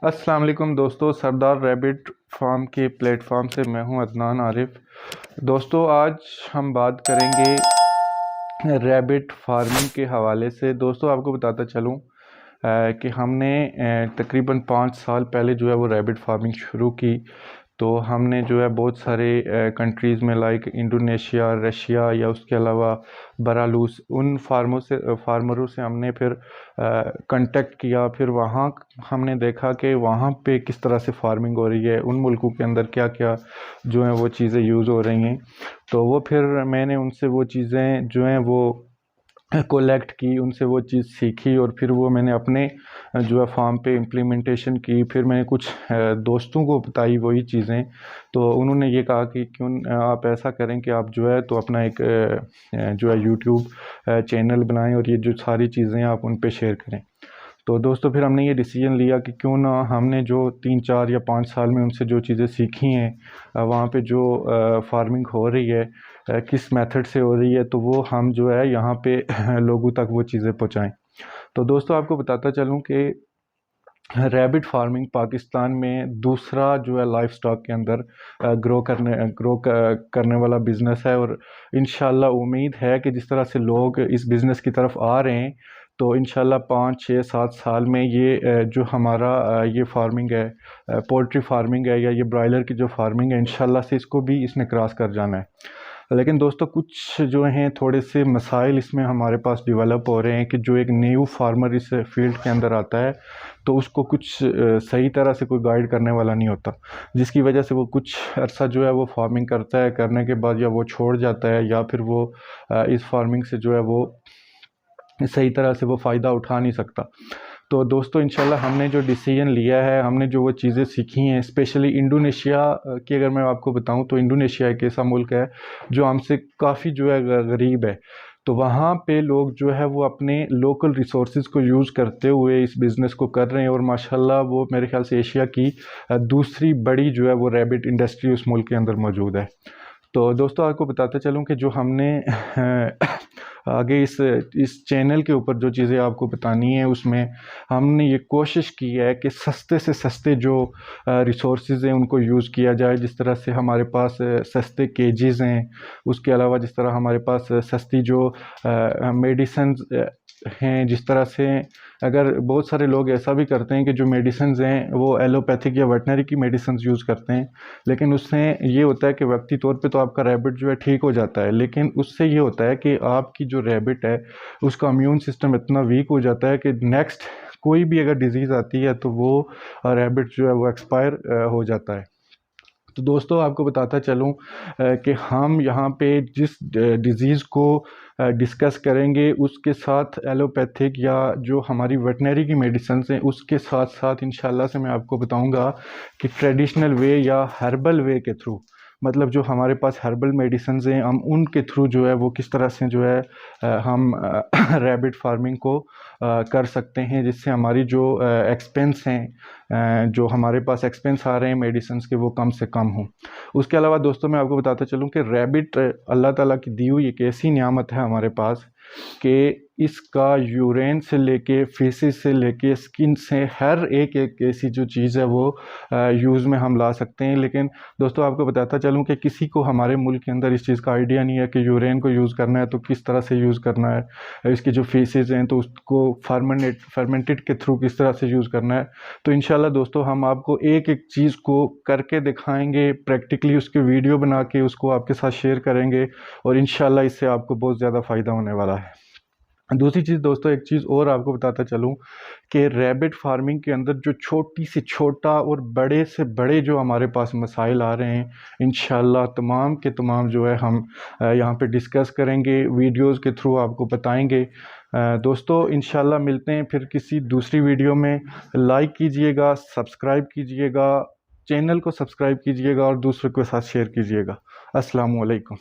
अस्सलाम वालेकुम दोस्तों, सरदार रैबिट फार्म के प्लेटफॉर्म से मैं हूं अदनान आरिफ। दोस्तों, आज हम बात करेंगे रैबिट फार्मिंग के हवाले से। दोस्तों, आपको बताता चलूं कि हमने तकरीबन 5 साल पहले जो है वो रैबिट फार्मिंग शुरू की। तो हमने जो है बहुत सारे कंट्रीज़ में लाइक इंडोनेशिया, रशिया या उसके अलावा बरालूस, उन फार्मरों से हमने फिर कांटेक्ट किया। फिर वहाँ हमने देखा कि वहाँ पे किस तरह से फार्मिंग हो रही है, उन मुल्कों के अंदर क्या क्या जो है वो चीज़ें यूज़ हो रही हैं। तो वो फिर मैंने उनसे वो चीज़ें जो हैं वो कोलेक्ट की, उनसे वो चीज़ सीखी और फिर वो मैंने अपने जो है फार्म पे इम्प्लीमेंटेशन की। फिर मैंने कुछ दोस्तों को बताई वही चीज़ें। तो उन्होंने ये कहा कि क्यों आप ऐसा करें कि आप जो है तो अपना एक जो है यूट्यूब चैनल बनाएं और ये जो सारी चीज़ें आप उन पे शेयर करें। तो दोस्तों, फिर हमने ये डिसीजन लिया कि क्यों ना हमने जो 3 4 या 5 साल में उनसे जो चीज़ें सीखी हैं, वहाँ पे जो फार्मिंग हो रही है, किस मेथड से हो रही है, तो वो हम जो है यहाँ पे लोगों तक वो चीज़ें पहुँचाएं। तो दोस्तों, आपको बताता चलूँ कि रैबिट फार्मिंग पाकिस्तान में दूसरा जो है लाइफ स्टॉक के अंदर करने वाला बिज़नेस है। और इंशाल्लाह उम्मीद है कि जिस तरह से लोग इस बिज़नेस की तरफ आ रहे हैं, तो इंशाल्लाह 5 6 7 साल में ये जो हमारा ये फार्मिंग है, पोल्ट्री फार्मिंग है या ये ब्रायलर की जो फार्मिंग है, इंशाल्लाह से इसको भी इसने क्रॉस कर जाना है। लेकिन दोस्तों, कुछ जो हैं थोड़े से मसाइल इसमें हमारे पास डेवलप हो रहे हैं कि जो एक न्यू फार्मर इस फील्ड के अंदर आता है तो उसको कुछ सही तरह से कोई गाइड करने वाला नहीं होता, जिसकी वजह से वो कुछ अरसा जो है वो फार्मिंग करता है, करने के बाद या वो छोड़ जाता है या फिर वो इस फार्मिंग से जो है वो सही तरह से वो फ़ायदा उठा नहीं सकता। तो दोस्तों, इंशाल्लाह हमने जो डिसीजन लिया है, हमने जो वो चीज़ें सीखी हैं, स्पेशली इंडोनेशिया की अगर मैं आपको बताऊं तो इंडोनेशिया एक ऐसा मुल्क है जो हमसे काफ़ी जो है गरीब है। तो वहाँ पे लोग जो है वो अपने लोकल रिसोर्सेज को यूज़ करते हुए इस बिज़नेस को कर रहे हैं और माशाल्लाह वो मेरे ख्याल से एशिया की दूसरी बड़ी जो है वो रैबिट इंडस्ट्री उस मुल्क के अंदर मौजूद है। तो दोस्तों, आपको बताता चलूँ कि जो हमने आगे इस चैनल के ऊपर जो चीज़ें आपको बतानी है, उसमें हमने ये कोशिश की है कि सस्ते से सस्ते जो रिसोर्सेज हैं उनको यूज़ किया जाए। जिस तरह से हमारे पास सस्ते केजीज़ हैं, उसके अलावा जिस तरह हमारे पास सस्ती जो मेडिसिन्स हैं, जिस तरह से अगर बहुत सारे लोग ऐसा भी करते हैं कि जो मेडिसिन्स हैं वो एलोपैथिक या वेटनरी की मेडिसिन्स यूज़ करते हैं, लेकिन उससे ये होता है कि वक्ती तौर पे तो आपका रैबिट जो है ठीक हो जाता है, लेकिन उससे ये होता है कि आपकी जो रैबिट है उसका इम्यून सिस्टम इतना वीक हो जाता है कि नेक्स्ट कोई भी अगर डिजीज़ आती है तो वो रैबिट जो है वो एक्सपायर हो जाता है। तो दोस्तों, आपको बताता चलूँ कि हम यहाँ पे जिस डिज़ीज़ को डिस्कस करेंगे उसके साथ एलोपैथिक या जो हमारी वेटनरी की मेडिसिन्स हैं उसके साथ साथ इंशाल्लाह से मैं आपको बताऊँगा कि ट्रेडिशनल वे या हर्बल वे के थ्रू, मतलब जो हमारे पास हर्बल मेडिसिन्स हैं, हम उनके थ्रू जो है वो किस तरह से जो है हम रैबिट फार्मिंग को कर सकते हैं, जिससे हमारी जो एक्सपेंस हैं, जो हमारे पास एक्सपेंस आ रहे हैं मेडिसिन्स के, वो कम से कम हों। उसके अलावा दोस्तों, मैं आपको बताता चलूँ कि रैबिट अल्लाह ताला की दी हुई एक ऐसी नियामत है हमारे पास कि इसका यूरेन से लेके फीसिस से लेके स्किन से हर एक एक ऐसी जो चीज़ है वो यूज़ में हम ला सकते हैं। लेकिन दोस्तों, आपको बताता चलूँ कि किसी को हमारे मुल्क के अंदर इस चीज़ का आइडिया नहीं है कि यूरेन को यूज़ करना है तो किस तरह से यूज़ करना है, इसकी जो फीसिस हैं तो उसको फर्मेंटेड के थ्रू किस तरह से यूज़ करना है। तो इंशाल्लाह दोस्तों, हम आपको एक एक चीज़ को करके दिखाएंगे, प्रैक्टिकली उसके वीडियो बना के उसको आपके साथ शेयर करेंगे और इंशाल्लाह इससे आपको बहुत ज़्यादा फ़ायदा होने वाला है। दूसरी चीज़ दोस्तों, एक चीज़ और आपको बताता चलूँ कि रैबिट फार्मिंग के अंदर जो छोटी से छोटा और बड़े से बड़े जो हमारे पास मसाइल आ रहे हैं, इंशाल्लाह तमाम के तमाम जो है हम यहाँ पे डिस्कस करेंगे, वीडियोस के थ्रू आपको बताएंगे। दोस्तों, इंशाल्लाह मिलते हैं फिर किसी दूसरी वीडियो में। लाइक कीजिएगा, सब्सक्राइब कीजिएगा, चैनल को सब्सक्राइब कीजिएगा और दूसरों के साथ शेयर कीजिएगा। अस्सलामु अलैकुम।